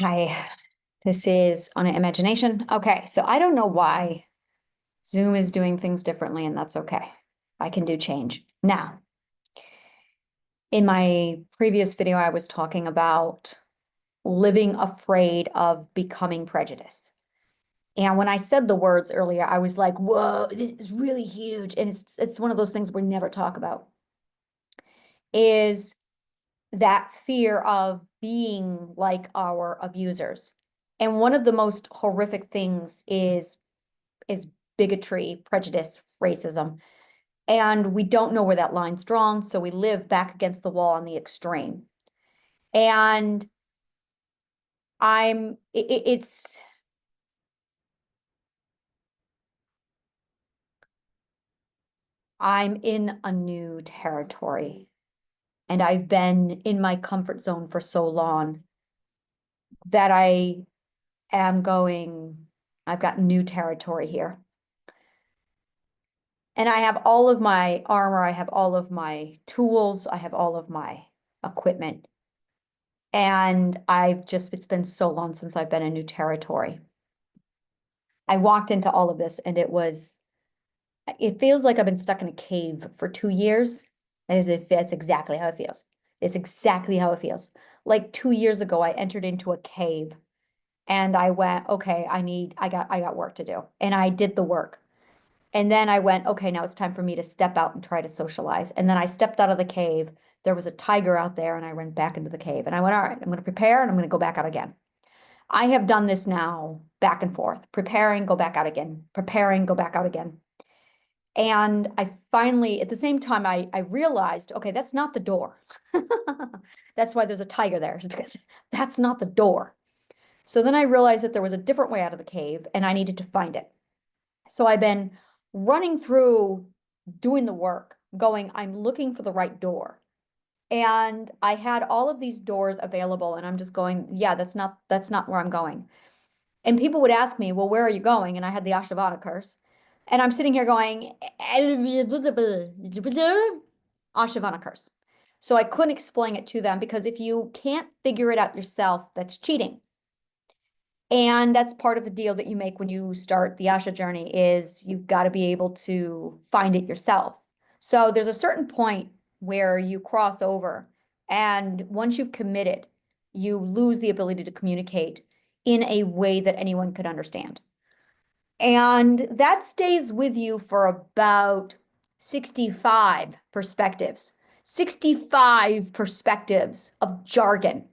Hi, this is on an imagination. Okay, so I don't know why Zoom is doing things differently, and that's okay. I can do change. Now, in my previous video, I was talking about living afraid of becoming prejudiced. And when I said the words earlier, I was like, whoa, this is really huge. And it's one of those things we never talk about, is that fear of being like our abusers. And one of the most horrific things is bigotry, prejudice, racism. And we don't know where that line's drawn, so we live back against the wall on the extreme. And it's I'm in a new territory, and I've been in my comfort zone for so long that am going, I've got new territory here. And I have all of my armor, I have all of my tools, I have all of my equipment. And it's been so long since I've been in new territory. I walked into all of this and it feels like I've been stuck in a cave for 2 years, as if that's exactly how it feels. It's exactly how it feels. Like 2 years ago, I entered into a cave and I went, okay, I got work to do. And I did the work. And then I went, okay, now it's time for me to step out and try to socialize. And then I stepped out of the cave. There was a tiger out there, and I went back into the cave. And I went, all right, I'm going to prepare and I'm going to go back out again. I have done this now back and forth, preparing, go back out again, preparing, go back out again. And I finally, at the same time, I realized, okay, that's not the door. That's why there's a tiger there, is because that's not the door. So then I realized that there was a different way out of the cave and I needed to find it. So I've been running through doing the work, going, I'm looking for the right door. And I had all of these doors available, and I'm just going, yeah, that's not where I'm going. And people would ask me, well, where are you going? And I had the Ashavana curse. And I'm sitting here going, Ashavana curse. So I couldn't explain it to them because if you can't figure it out yourself, that's cheating. And that's part of the deal that you make when you start the Asha journey is you've got to be able to find it yourself. So there's a certain point where you cross over, and once you've committed, you lose the ability to communicate in a way that anyone could understand. And that stays with you for about 65 perspectives, 65 perspectives of jargon.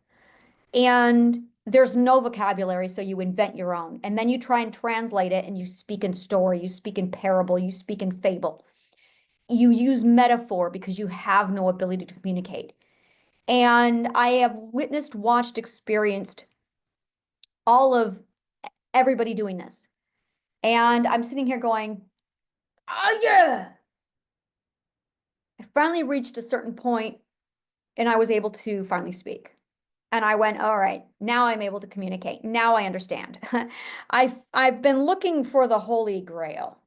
And there's no vocabulary, so you invent your own. And then you try and translate it, and you speak in story, you speak in parable, you speak in fable. You use metaphor because you have no ability to communicate. And I have witnessed, watched, experienced all of everybody doing this. And I'm sitting here going, oh, yeah. I finally reached a certain point, and I was able to finally speak. And I went, all right, now I'm able to communicate. Now I understand. I've been looking for the Holy Grail.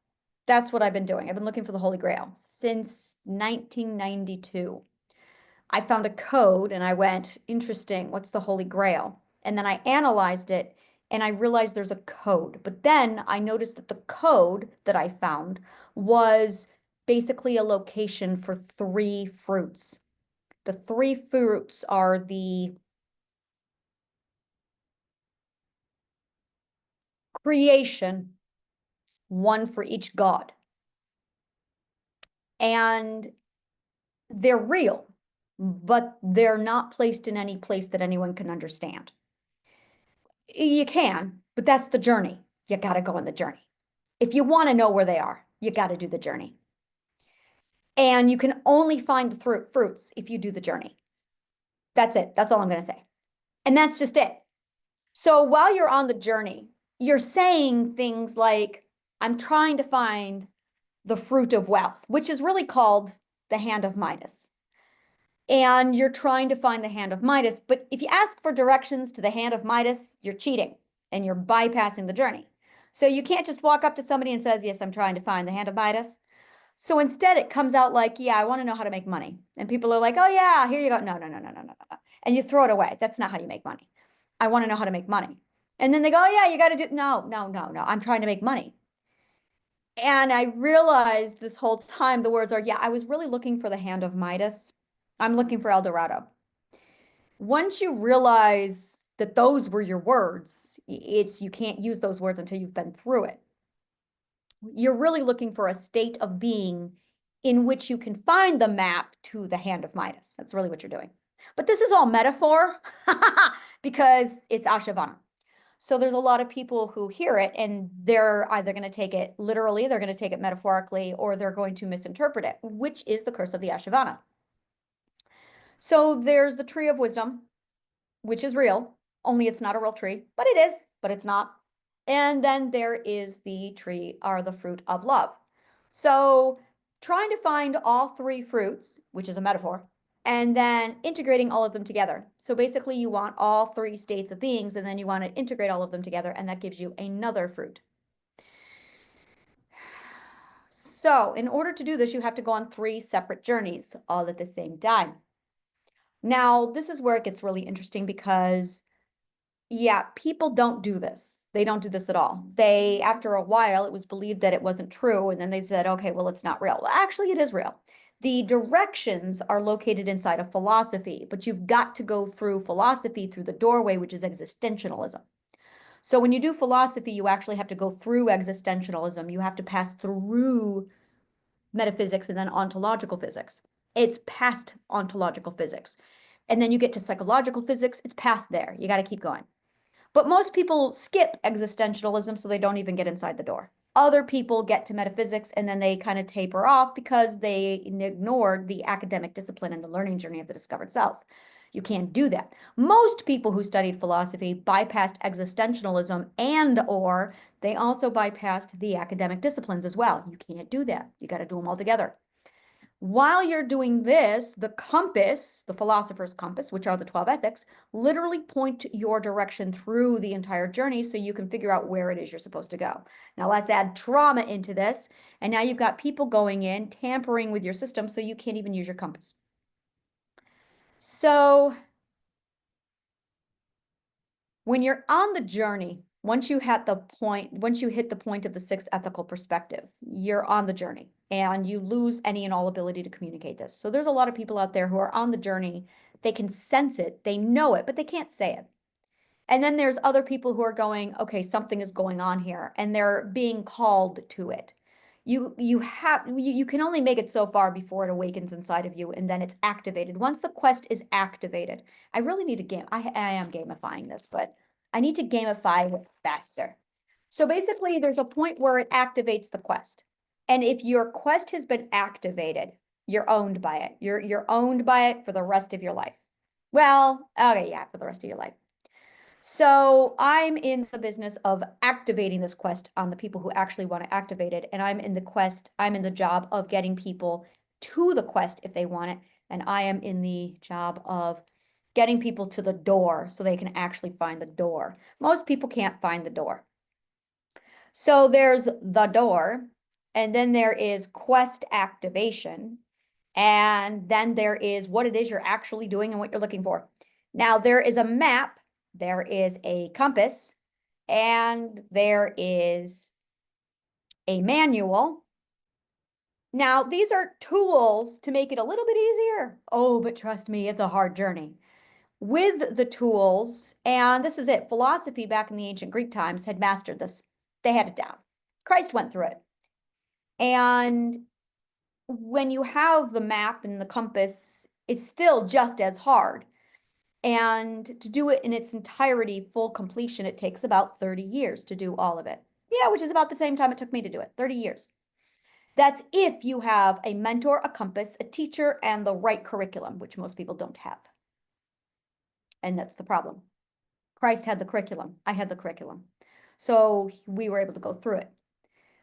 That's what I've been doing. I've been looking for the Holy Grail since 1992. I found a code and I went, interesting, what's the Holy Grail? And then I analyzed it and I realized there's a code. But then I noticed that the code that I found was basically a location for three fruits. The three fruits are the creation, one for each god. And they're real, but they're not placed in any place that anyone can understand. You can, but that's the journey. You got to go on the journey. If you want to know where they are, you got to do the journey. And you can only find the fruits if you do the journey. That's it. That's all I'm going to say. And that's just it. So while you're on the journey, you're saying things like, I'm trying to find the fruit of wealth, which is really called the hand of Midas. And you're trying to find the hand of Midas. But if you ask for directions to the hand of Midas, you're cheating and you're bypassing the journey. So you can't just walk up to somebody and says, yes, I'm trying to find the hand of Midas. So instead it comes out like, yeah, I want to know how to make money. And people are like, oh yeah, here you go. No, no, no, no, no, no, no. And you throw it away. That's not how you make money. I want to know how to make money. And then they go, oh, yeah, you got to do, no, no, no, no, I'm trying to make money. And I realized this whole time the words are, yeah, I was really looking for the hand of Midas. I'm looking for El Dorado. Once you realize that those were your words, you can't use those words until you've been through it. You're really looking for a state of being in which you can find the map to the hand of Midas. That's really what you're doing. But this is all metaphor because it's Ashavana. So there's a lot of people who hear it and they're either going to take it literally, they're going to take it metaphorically, or they're going to misinterpret it, which is the curse of the Ashavana. So there's the tree of wisdom, which is real, only it's not a real tree, but it is, but it's not. And then there is the tree or the fruit of love. So trying to find all three fruits, which is a metaphor, and then integrating all of them together. So basically you want all three states of beings, and then you want to integrate all of them together, and that gives you another fruit. So in order to do this, you have to go on 3 separate journeys all at the same time. Now, this is where it gets really interesting because, yeah, people don't do this. They don't do this at all. After a while, it was believed that it wasn't true. And then they said, okay, well, it's not real. Well, actually, it is real. The directions are located inside of philosophy, but you've got to go through philosophy through the doorway, which is existentialism. So when you do philosophy, you actually have to go through existentialism. You have to pass through metaphysics and then ontological physics. It's past ontological physics. And then you get to psychological physics, it's past there. You got to keep going. But most people skip existentialism, so they don't even get inside the door. Other people get to metaphysics and then they kind of taper off because they ignored the academic discipline and the learning journey of the discovered self. You can't do that. Most people who studied philosophy bypassed existentialism or they also bypassed the academic disciplines as well. You can't do that. You got to do them all together. While you're doing this, the compass, the philosopher's compass, which are the 12 ethics, literally point your direction through the entire journey so you can figure out where it is you're supposed to go. Now let's add trauma into this. And now you've got people going in, tampering with your system so you can't even use your compass. So when you're on the journey, once you hit the point of the 6th ethical perspective, you're on the journey and you lose any and all ability to communicate this. So there's a lot of people out there who are on the journey. They can sense it, they know it, but they can't say it. And then there's other people who are going, okay, something is going on here, and they're being called to it. You can only make it so far before it awakens inside of you, and then it's activated. Once the quest is activated, I really need to game. I am gamifying this, but I need to gamify it faster. So basically, there's a point where it activates the quest, and if your quest has been activated, you're owned by it. You're owned by it for the rest of your life. Well, okay, yeah, for the rest of your life. So I'm in the business of activating this quest on the people who actually want to activate it. And I'm in the job of getting people to the quest if they want it. And I am in the job of getting people to the door so they can actually find the door. Most people can't find the door. So there's the door, and then there is quest activation. And then there is what it is you're actually doing and what you're looking for. Now there is a map. There is a compass, and there is a manual. Now, these are tools to make it a little bit easier. Oh, but trust me, it's a hard journey. With the tools, and this is it, philosophy back in the ancient Greek times had mastered this. They had it down. Christ went through it. And when you have the map and the compass, it's still just as hard. And to do it in its entirety, full completion, it takes about 30 years to do all of it. Yeah, which is about the same time it took me to do it, 30 years. That's if you have a mentor, a compass, a teacher, and the right curriculum, which most people don't have. And that's the problem. Christ had the curriculum. I had the curriculum. So we were able to go through it.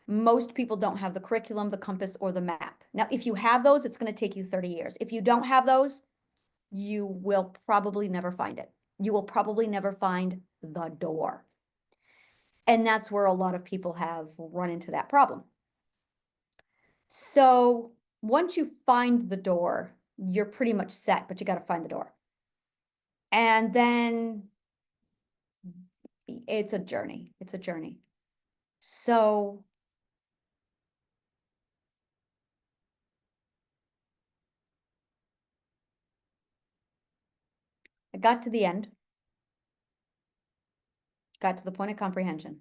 Most people don't have the curriculum, the compass, or the map. Now, if you have those, it's going to take you 30 years. If you don't have those, you will probably never find it. You will probably never find the door. And that's where a lot of people have run into that problem. So once you find the door, you're pretty much set, but you got to find the door. And then it's a journey. It's a journey. So I got to the end, got to the point of comprehension.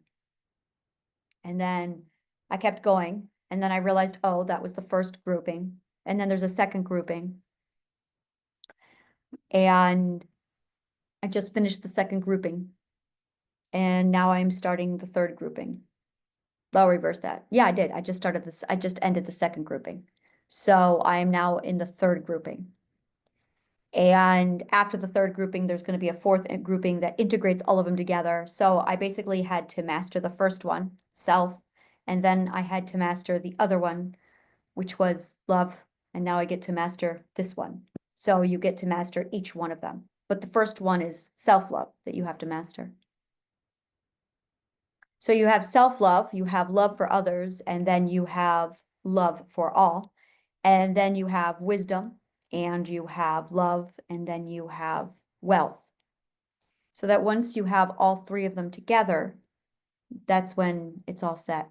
And then I kept going. And then I realized, oh, that was the first grouping. And then there's a second grouping. And I just finished the second grouping. And now I'm starting the third grouping. I'll reverse that. Yeah, I did. I just started this. I just ended the second grouping. So I am now in the third grouping. And after the third grouping, there's going to be a fourth grouping that integrates all of them together. So I basically had to master the first one, self, and then I had to master the other one, which was love. And now I get to master this one. So you get to master each one of them. But the first one is self-love that you have to master. So you have self-love, you have love for others, and then you have love for all. And then you have wisdom, and you have love, and then you have wealth. So that once you have all three of them together, that's when it's all set.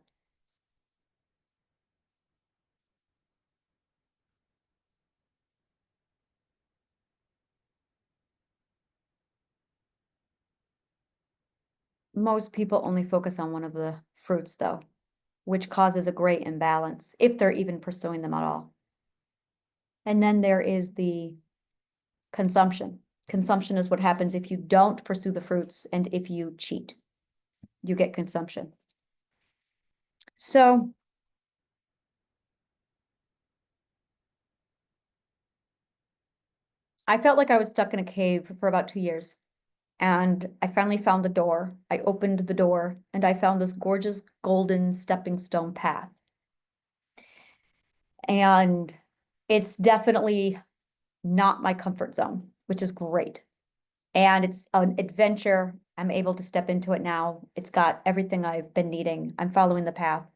Most people only focus on one of the fruits, though, which causes a great imbalance, if they're even pursuing them at all. And then there is the consumption. Consumption is what happens if you don't pursue the fruits and if you cheat. You get consumption. So I felt like I was stuck in a cave for about 2 years. And I finally found the door. I opened the door and I found this gorgeous golden stepping stone path. And it's definitely not my comfort zone, which is great. And it's an adventure. I'm able to step into it now. It's got everything I've been needing. I'm following the path.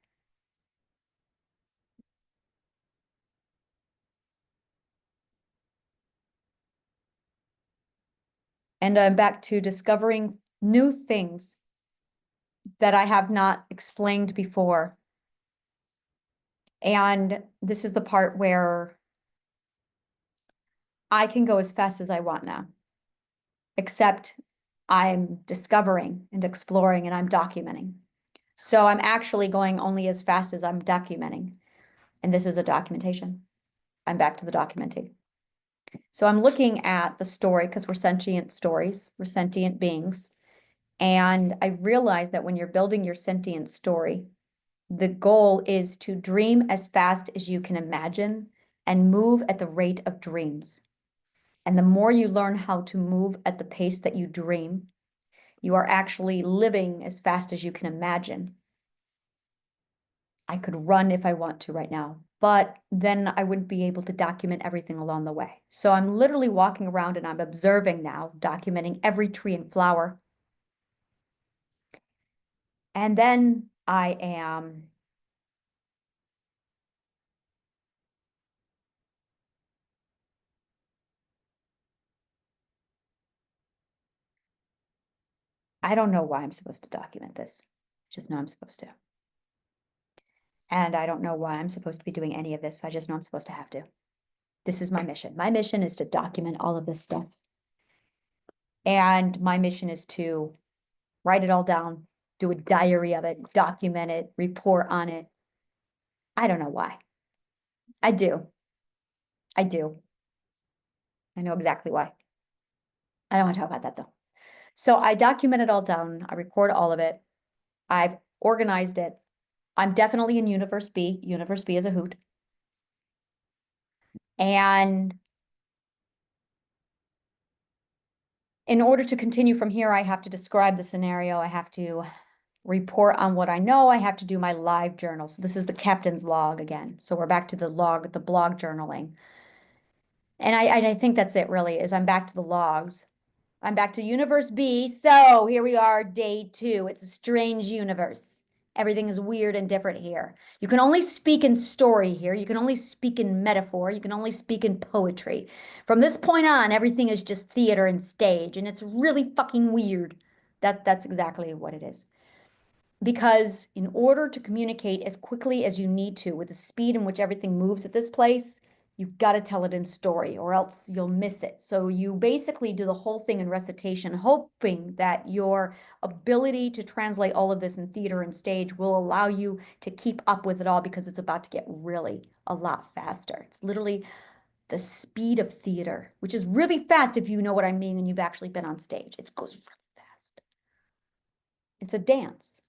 And I'm back to discovering new things that I have not explained before. And this is the part where I can go as fast as I want now, except I'm discovering and exploring and I'm documenting. So I'm actually going only as fast as I'm documenting. And this is a documentation. I'm back to the documenting. So I'm looking at the story because we're sentient stories, we're sentient beings. And I realized that when you're building your sentient story, the goal is to dream as fast as you can imagine and move at the rate of dreams. And the more you learn how to move at the pace that you dream, you are actually living as fast as you can imagine. I could run if I want to right now, but then I wouldn't be able to document everything along the way. So I'm literally walking around and I'm observing now, documenting every tree and flower. And then I am I don't know why I'm supposed to document this. I just know I'm supposed to. And I don't know why I'm supposed to be doing any of this, but I just know I'm supposed to have to. This is my mission. My mission is to document all of this stuff. And my mission is to write it all down, do a diary of it, document it, report on it. I don't know why. I do. I do. I know exactly why. I don't want to talk about that though. So I document it all down. I record all of it. I've organized it. I'm definitely in Universe B. Universe B is a hoot. And in order to continue from here, I have to describe the scenario. I have to report on what I know. I have to do my live journal. So this is the captain's log again. So we're back to the log, the blog journaling. And I think that's it really, is I'm back to the logs. I'm back to Universe B. So here we are, day 2. It's a strange universe. Everything is weird and different here. You can only speak in story here. You can only speak in metaphor. You can only speak in poetry. From this point on, everything is just theater and stage, and it's really fucking weird. That's exactly what it is. Because in order to communicate as quickly as you need to with the speed in which everything moves at this place, you've got to tell it in story or else you'll miss it. So you basically do the whole thing in recitation, hoping that your ability to translate all of this in theater and stage will allow you to keep up with it all because it's about to get really a lot faster. It's literally the speed of theater, which is really fast if you know what I mean and you've actually been on stage. It goes really fast. It's a dance.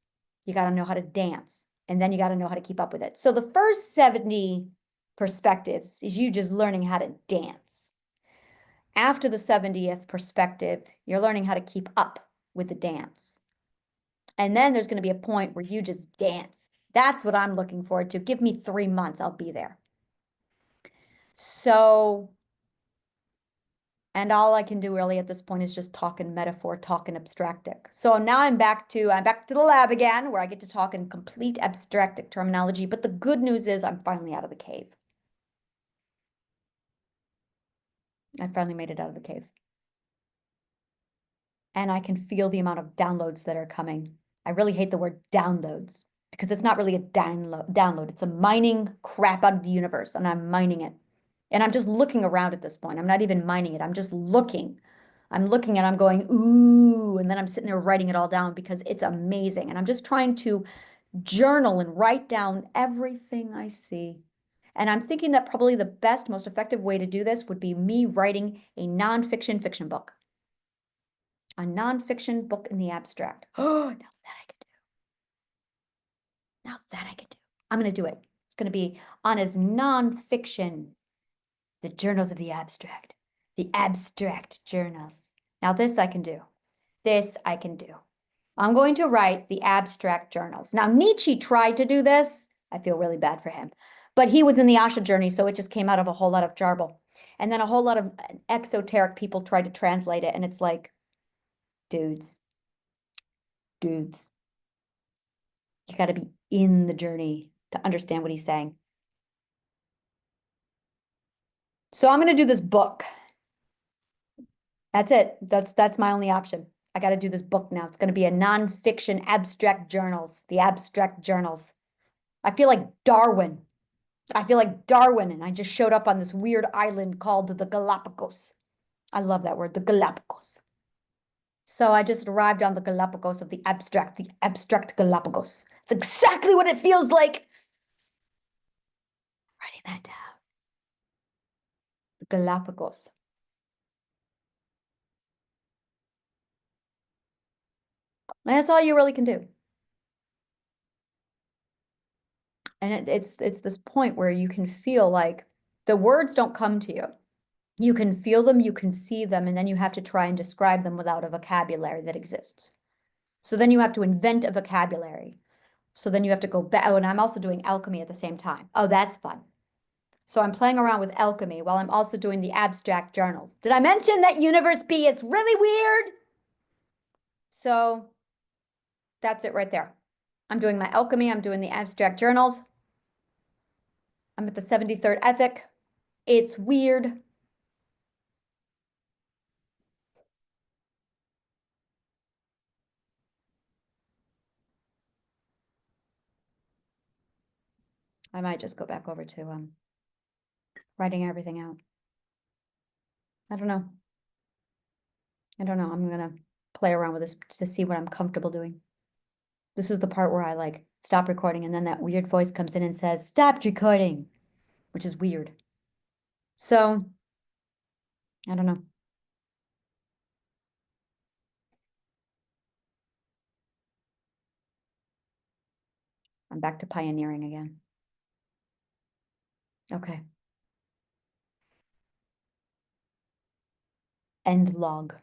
You got to know how to dance, and then you got to know how to keep up with it. So the first 70 perspectives is you just learning how to dance. After the 70th perspective, you're learning how to keep up with the dance. And then there's going to be a point where you just dance. That's what I'm looking forward to. Give me 3 months, I'll be there. So, and all I can do really at this point is just talk in metaphor, talk in abstractic. So now I'm back to the lab again, where I get to talk in complete abstractic terminology. But the good news is I'm finally out of the cave. I finally made it out of the cave. And I can feel the amount of downloads that are coming. I really hate the word downloads because it's not really a download. It's a mining crap out of the universe, and I'm mining it. And I'm just looking around at this point. I'm not even mining it. I'm just looking. I'm looking and I'm going, ooh, and then I'm sitting there writing it all down because it's amazing. And I'm just trying to journal and write down everything I see. And I'm thinking that probably the best, most effective way to do this would be me writing a nonfiction fiction book. A nonfiction book in the abstract. Oh, now that I can do. Now that I can do. I'm going to do it. It's going to be on as nonfiction, the journals of the abstract journals. Now this I can do. This I can do. I'm going to write the abstract journals. Now Nietzsche tried to do this. I feel really bad for him. But he was in the Asha journey, so it just came out of a whole lot of jarble. And then a whole lot of exoteric people tried to translate it, and it's like, dudes, you got to be in the journey to understand what he's saying. So I'm going to do this book. That's it. That's my only option. I got to do this book now. It's going to be a nonfiction abstract journals, the abstract journals. I feel like Darwin. And I just showed up on this weird island called the Galapagos. I love that word, the Galapagos. So I just arrived on the Galapagos of the abstract Galapagos. It's exactly what it feels like. Writing that down. The Galapagos. And that's all you really can do. And it's this point where you can feel like the words don't come to you. You can feel them, you can see them, and then you have to try and describe them without a vocabulary that exists. So then you have to invent a vocabulary. So then you have to go back. Oh, and I'm also doing alchemy at the same time. Oh, that's fun. So I'm playing around with alchemy while I'm also doing the abstract journals. Did I mention that Universe B? It's really weird. So that's it right there. I'm doing my alchemy. I'm doing the abstract journals. I'm at the 73rd ethic. It's weird. I might just go back over to writing everything out. I don't know. I'm gonna play around with this to see what I'm comfortable doing. This is the part where I like stop recording and then that weird voice comes in and says, "Stopped recording," which is weird. So, I don't know. I'm back to pioneering again. Okay. End log.